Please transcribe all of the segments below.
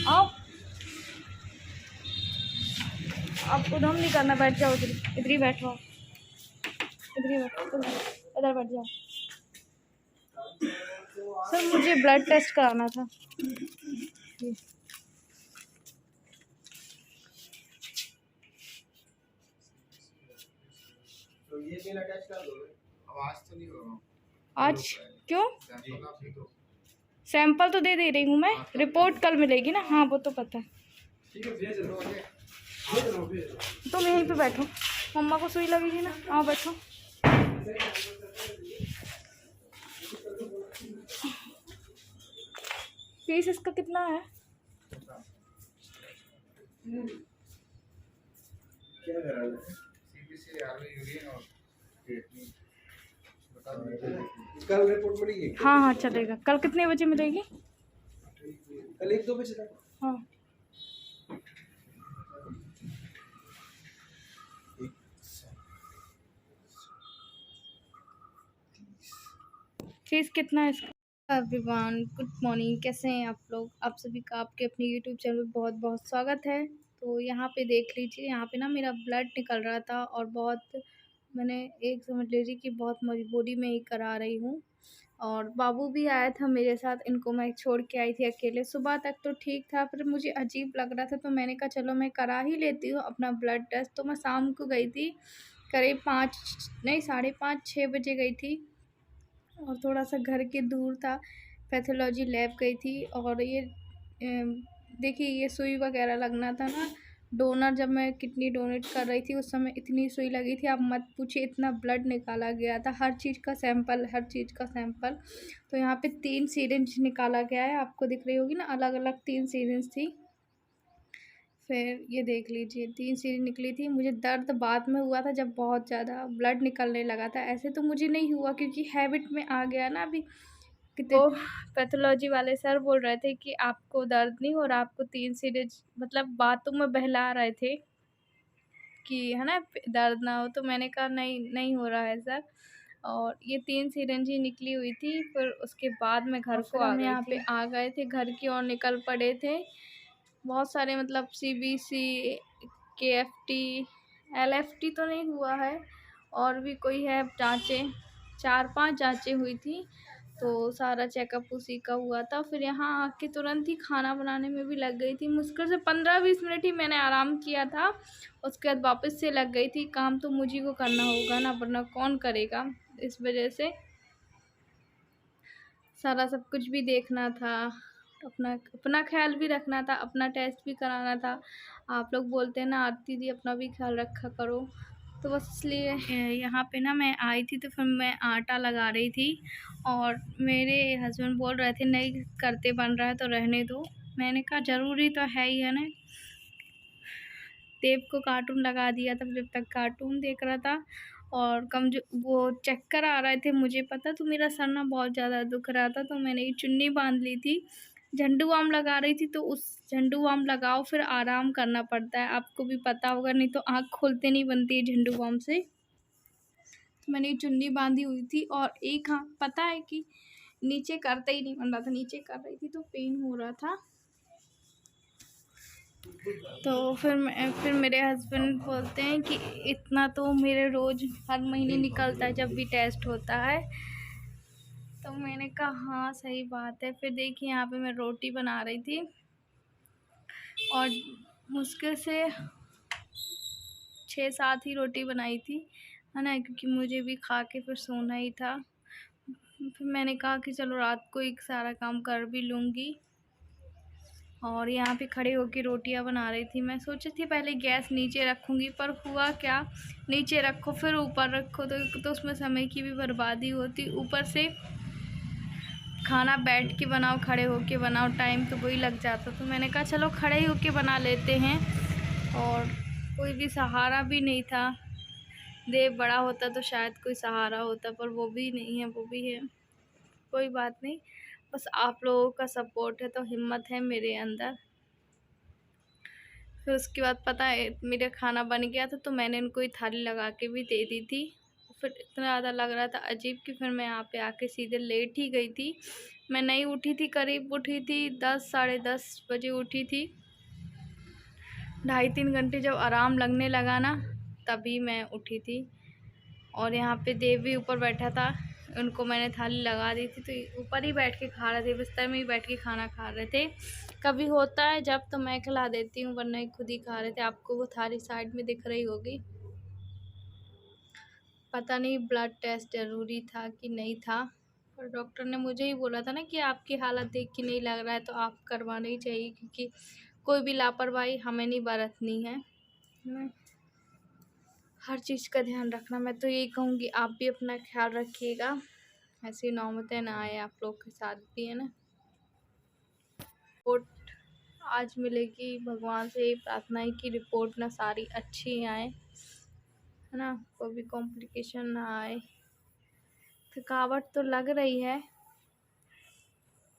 आओ, आप उधम नहीं करना, बैठ जाओ इधर, इधर ही बैठो, इधर ही बैठो, इधर बैठ जाओ। सर मुझे ब्लड टेस्ट कराना था। तो ये बिल अटैच कर दो। आवाज तो नहीं होगा आज क्यों? सैंपल तो दे रही हूँ मैं, रिपोर्ट कल मिलेगी ना। हाँ वो तो पता है। तुम यहीं पे बैठो, मम्मा को सुई लगेगी ना। आओ बैठो। फीस इसका कितना है? क्या करा है? सीबीसी आर्मी यूरिन और क्रिएटिनिन बता दो। कल रिपोर्ट मिलेगी? हाँ हाँ चलेगा। कल कितने बजे मिलेगी? कल 1-2 बजे तक। हाँ फीस कितना है इसका? एवरीवन गुड मॉर्निंग, कैसे हैं आप लोग? आप सभी का आपके अपने यूट्यूब चैनल पर बहुत बहुत स्वागत है। तो यहाँ पे देख लीजिए, यहाँ पे ना मेरा ब्लड निकल रहा था और बहुत मैंने एक समझ लीजिए कि बहुत मजबूरी में ही करा रही हूँ। और बाबू भी आया था मेरे साथ, इनको मैं छोड़ के आई थी अकेले। सुबह तक तो ठीक था, फिर मुझे अजीब लग रहा था तो मैंने कहा चलो मैं करा ही लेती हूँ अपना ब्लड टेस्ट। तो मैं शाम को गई थी, करीब 5:30 6 बजे गई थी। और थोड़ा सा घर के दूर था, पैथोलॉजी लैब गई थी। और ये देखिए ये सुई वगैरह लगना था ना, डोनर जब मैं किडनी डोनेट कर रही थी उस समय इतनी सुई लगी थी, आप मत पूछिए, इतना ब्लड निकाला गया था, हर चीज़ का सैंपल, हर चीज़ का सैंपल। तो यहाँ पे 3 सिरिंज निकाला गया है, आपको दिख रही होगी ना, अलग अलग 3 सिरिंज थी। फिर ये देख लीजिए 3 सिरिंज निकली थी। मुझे दर्द बाद में हुआ था जब बहुत ज़्यादा ब्लड निकलने लगा था, ऐसे तो मुझे नहीं हुआ क्योंकि हैबिट में आ गया ना अभी। तो पैथोलॉजी वाले सर बोल रहे थे कि आपको दर्द नहीं हो रहा, आपको 3 सिरिंज, मतलब बातों में बहला रहे थे कि है ना दर्द ना हो। तो मैंने कहा नहीं नहीं हो रहा है सर। और ये 3 सिरिंज ही निकली हुई थी। फिर उसके बाद मैं घर को आ गई थी। यहाँ पे आ गए थे, घर की ओर निकल पड़े थे। बहुत सारे मतलब सीबीसी, केएफटी, एलएफटी तो नहीं हुआ है, और भी कोई है जांचें, 4-5 जांचें हुई थी। तो सारा चेकअप उसी का हुआ था। फिर यहाँ आके तुरंत ही खाना बनाने में भी लग गई थी, मुश्किल से 15-20 मिनट ही मैंने आराम किया था। उसके बाद वापस से लग गई थी, काम तो मुझी को करना होगा ना, वरना कौन करेगा। इस वजह से सारा सब कुछ भी देखना था, अपना अपना ख्याल भी रखना था, अपना टेस्ट भी कराना था। आप लोग बोलते हैं ना आरती दी अपना भी ख्याल रखा करो, तो बस इसलिए यहाँ पे ना मैं आई थी। तो फिर मैं आटा लगा रही थी और मेरे हस्बैंड बोल रहे थे नहीं करते बन रहा है तो रहने दो। मैंने कहा ज़रूरी तो है ही है ना। देव को कार्टून लगा दिया था, जब तक कार्टून देख रहा था। और वो चक्कर आ रहे थे, मुझे पता, तो मेरा सर ना बहुत ज़्यादा दुख रहा था, तो मैंने ये चुन्नी बांध ली थी। झंडू बाम लगा रही थी, तो उस झंडू बाम लगाओ फिर आराम करना पड़ता है, आपको भी पता होगा, नहीं तो आँख खोलते नहीं बनती है झंडू बाम से। तो मैंने ये चुन्नी बांधी हुई थी और एक हाँ पता है कि नीचे करते ही नहीं बन रहा था, नीचे कर रही थी तो पेन हो रहा था। तो फिर मेरे हस्बैंड बोलते हैं कि इतना तो मेरे रोज़ हर महीने निकलता है जब भी टेस्ट होता है। तो मैंने कहा हाँ सही बात है। फिर देखिए यहाँ पे मैं रोटी बना रही थी और मुश्किल से 6-7 ही रोटी बनाई थी, है ना, क्योंकि मुझे भी खा के फिर सोना ही था। फिर मैंने कहा कि चलो रात को एक सारा काम कर भी लूँगी। और यहाँ पे खड़े होके रोटियां बना रही थी। मैं सोची थी पहले गैस नीचे रखूँगी, पर हुआ क्या, नीचे रखो फिर ऊपर रखो तो उसमें समय की भी बर्बादी होती, ऊपर से खाना बैठ के बनाओ, खड़े होके बनाओ, टाइम तो वही लग जाता। तो मैंने कहा चलो खड़े ही होके बना लेते हैं। और कोई भी सहारा भी नहीं था, देव बड़ा होता तो शायद कोई सहारा होता, पर वो भी नहीं है, वो भी है, कोई बात नहीं, बस आप लोगों का सपोर्ट है तो हिम्मत है मेरे अंदर। फिर उसके बाद पता है मेरा खाना बन गया था, तो मैंने उनको ये थाली लगा के भी दे दी थी। फिर इतना ज़्यादा लग रहा था अजीब कि फिर मैं यहाँ पे आके सीधे लेट ही गई थी। मैं नहीं उठी थी, करीब उठी थी 10 साढ़े 10 बजे उठी थी। 2.5-3 घंटे जब आराम लगने लगा ना तभी मैं उठी थी। और यहाँ पे देव भी ऊपर बैठा था, उनको मैंने थाली लगा दी थी तो ऊपर ही बैठ के खा रहे थे, बिस्तर में ही बैठ के खाना खा रहे थे। कभी होता है जब तो मैं खिला देती हूँ, वरना खुद ही खा रहे थे। आपको वो थाली साइड में दिख रही होगी। पता नहीं ब्लड टेस्ट ज़रूरी था कि नहीं था, पर डॉक्टर ने मुझे ही बोला था ना कि आपकी हालत देख के नहीं लग रहा है तो आप करवाना ही चाहिए, क्योंकि कोई भी लापरवाही हमें नहीं बरतनी है। हर चीज़ का ध्यान रखना। मैं तो यही कहूँगी आप भी अपना ख्याल रखिएगा, ऐसी नौबतें ना आए आप लोग के साथ भी, है ना। रिपोर्ट आज मिलेगी, भगवान से यही प्रार्थना है कि रिपोर्ट ना सारी अच्छी आए, है ना, कोई भी कॉम्प्लिकेशन ना आए। थकावट तो लग रही है,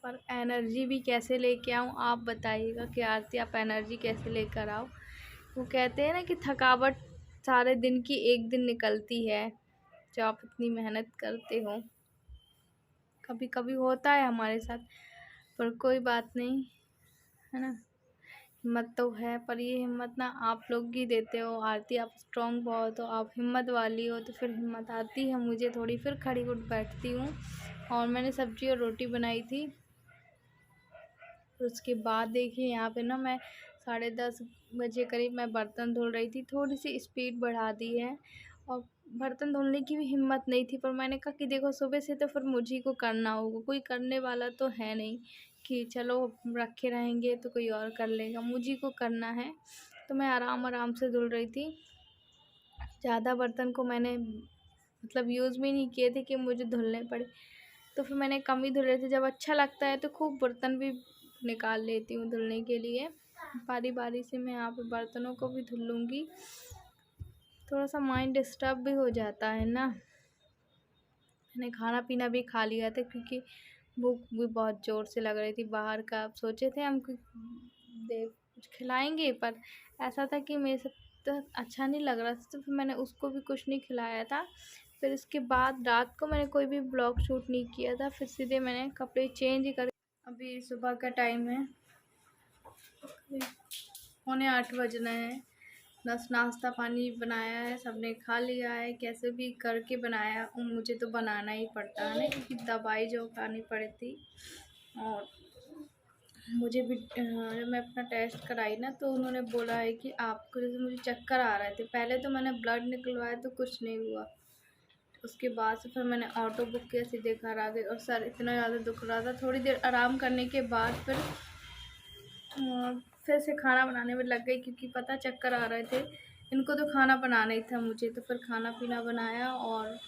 पर एनर्जी भी कैसे लेके आऊँ आप बताइएगा कि आरती आप एनर्जी कैसे लेकर आओ। वो कहते हैं ना कि थकावट सारे दिन की एक दिन निकलती है जब आप इतनी मेहनत करते हो। कभी कभी होता है हमारे साथ, पर कोई बात नहीं, है ना। हिम्मत तो है, पर ये हिम्मत ना आप लोग ही देते हो। आरती आप स्ट्रॉन्ग बहुत हो, आप हिम्मत वाली हो, तो फिर हिम्मत आती है मुझे थोड़ी, फिर खड़ी उठ बैठती हूँ। और मैंने सब्जी और रोटी बनाई थी। उसके बाद देखिए यहाँ पे ना मैं 10:30 बजे करीब मैं बर्तन धुल रही थी। थोड़ी सी स्पीड बढ़ा दी है, और बर्तन धुलने की भी हिम्मत नहीं थी, पर मैंने कहा कि देखो सुबह से तो फिर मुझी को करना होगा, कोई करने वाला तो है नहीं कि चलो रखे रहेंगे तो कोई और कर लेगा, मुझी को करना है। तो मैं आराम आराम से धुल रही थी। ज़्यादा बर्तन को मैंने मतलब यूज़ भी नहीं किए थे कि मुझे धुलने पड़े, तो फिर मैंने कम ही धुले थे। जब अच्छा लगता है तो खूब बर्तन भी निकाल लेती हूँ धुलने के लिए। बारी बारी से मैं यहाँ पे बर्तनों को भी धुल लूँगी। थोड़ा सा माइंड डिस्टर्ब भी हो जाता है ना। मैंने खाना पीना भी खा लिया था, क्योंकि भूख भी बहुत ज़ोर से लग रही थी बाहर का। अब सोचे थे हम कुछ खिलाएंगे, पर ऐसा था कि मेरे साथ तो अच्छा नहीं लग रहा था, तो फिर मैंने उसको भी कुछ नहीं खिलाया था। फिर इसके बाद रात को मैंने कोई भी ब्लॉग शूट नहीं किया था, फिर सीधे मैंने कपड़े चेंज करे। अभी सुबह का टाइम है, 7:45 बज रहे हैं। बस नाश्ता पानी बनाया है, सबने खा लिया है, कैसे भी करके बनाया। मुझे तो बनाना ही पड़ता है ना, क्योंकि दवाई जो खानी पड़ती। और मुझे भी जब मैं अपना टेस्ट कराई ना, तो उन्होंने बोला है कि आपको, जैसे मुझे चक्कर आ रहे थे पहले, तो मैंने ब्लड निकलवाया तो कुछ नहीं हुआ। उसके बाद से फिर मैंने ऑटो बुक किया, सीधे घर आ गई। और सर इतना ज़्यादा दुख रहा था, थोड़ी देर आराम करने के बाद फिर से खाना बनाने में लग गई, क्योंकि पता चक्कर आ रहे थे। इनको तो खाना बनाना ही था, मुझे तो फिर खाना पीना बनाया। और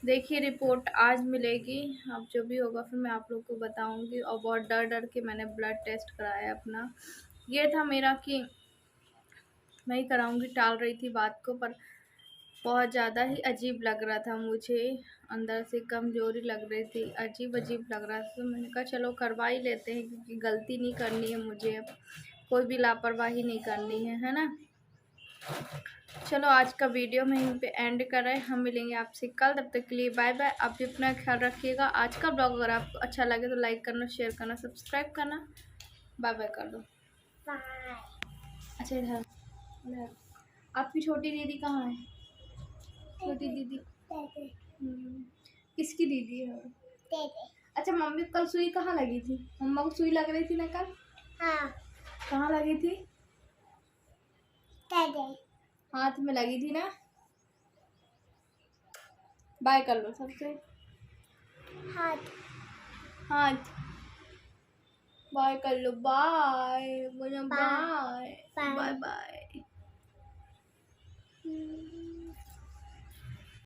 देखिए रिपोर्ट आज मिलेगी, अब जो भी होगा फिर मैं आप लोग को बताऊंगी। और बहुत डर डर के मैंने ब्लड टेस्ट कराया अपना। ये था मेरा कि मैं ही कराऊंगी, टाल रही थी बात को, पर बहुत ज़्यादा ही अजीब लग रहा था मुझे, अंदर से कमज़ोरी लग रही थी, अजीब अजीब लग रहा था। तो मैंने कहा चलो करवा ही लेते हैं, क्योंकि गलती नहीं करनी है मुझे, अब कोई भी लापरवाही नहीं करनी है ना। चलो आज का वीडियो मैं यहीं पे एंड कर रहे हैं। हम मिलेंगे आपसे कल, तब तक के लिए बाय बाय। आप भी अपना ख्याल रखिएगा। आज का ब्लॉग अगर आपको अच्छा लगे तो लाइक करना, शेयर करना, सब्सक्राइब करना। बाय बाय कर दो। बाय। अच्छा इधर आपकी छोटी दीदी कहाँ है? छोटी दीदी किसकी दीदी है? अच्छा मम्मी कल सुई कहाँ लगी थी? मम्मा को सुई लग रही थी ना कल? हाँ। कहाँ लगी थी? हाथ में लगी थी ना। बाय कर लो सबसे। हाथ हाथ बाय कर लो। बाय बोलो। Bye bye bye.